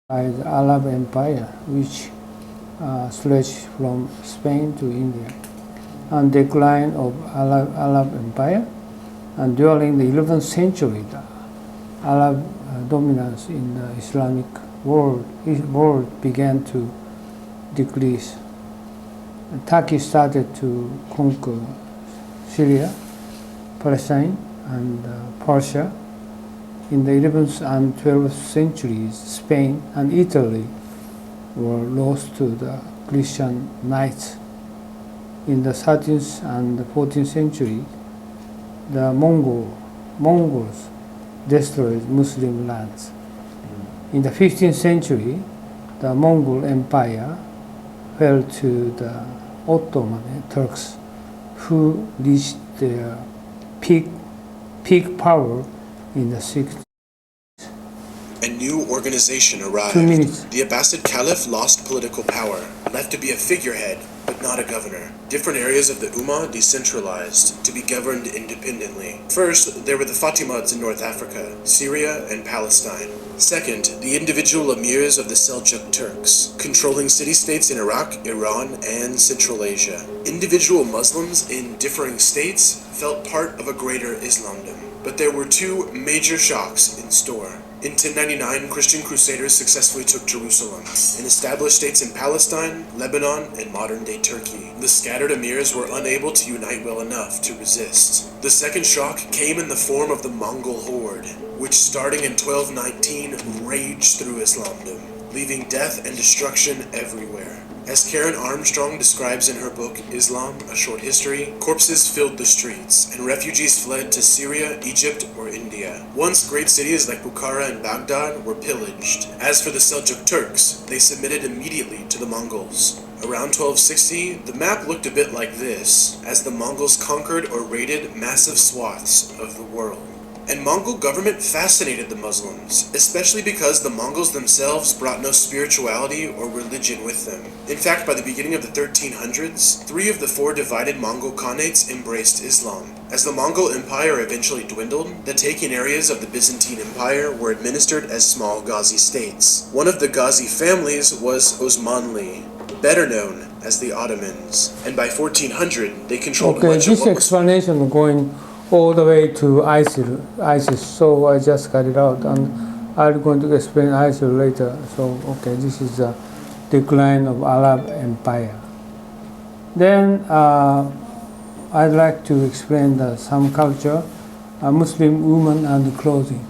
by the Arab Empire, which stretched from Spain to India, and decline of Arab Empire. And during the 11th century, the Arab dominance in the Islamic world began to decrease. Turkey started to conquer Syria, Palestine, and Persia. In the 11th and 12th centuries, Spain and Italy were lost to the Christian knights. In the 13th and 14th century, the Mongols destroyed Muslim lands. In the 15th century, the Mongol Empire fell to the Ottoman Turks, who reached their peak power in the 60s. A new organization arrived. 2 minutes. The Abbasid Caliph lost political power, left to be a figurehead, but not a governor. Different areas of the Ummah decentralized to be governed independently. First, there were the Fatimids in North Africa, Syria, and Palestine. Second, the individual emirs of the Seljuk Turks, controlling city-states in Iraq, Iran, and Central Asia. Individual Muslims in differing states felt part of a greater Islamdom. But there were two major shocks in store. In 1099, Christian crusaders successfully took Jerusalem and established states in Palestine, Lebanon, and modern-day Turkey. The scattered emirs were unable to unite well enough to resist. The second shock came in the form of the Mongol horde, which starting in 1219 raged through Islamdom, leaving death and destruction everywhere. As Karen Armstrong describes in her book, Islam, A Short History, corpses filled the streets, and refugees fled to Syria, Egypt, or India. Once great cities like Bukhara and Baghdad were pillaged. As for the Seljuk Turks, they submitted immediately to the Mongols. Around 1260, the map looked a bit like this, as the Mongols conquered or raided massive swaths of the world. And Mongol government fascinated the Muslims, especially because the Mongols themselves brought no spirituality or religion with them. In fact, by the beginning of the 1300s, 3 of the 4 divided Mongol Khanates embraced Islam. As the Mongol Empire eventually dwindled, the taken areas of the Byzantine Empire were administered as small Ghazi states. One of the Ghazi families was Osmanli, better known as the Ottomans. And by 1400, they controlled much of this what was... explanation going all the way to ISIS, so I just got it out, and I'm going to explain ISIL later. So, this is the decline of Arab Empire. Then I'd like to explain some culture, Muslim women and clothing.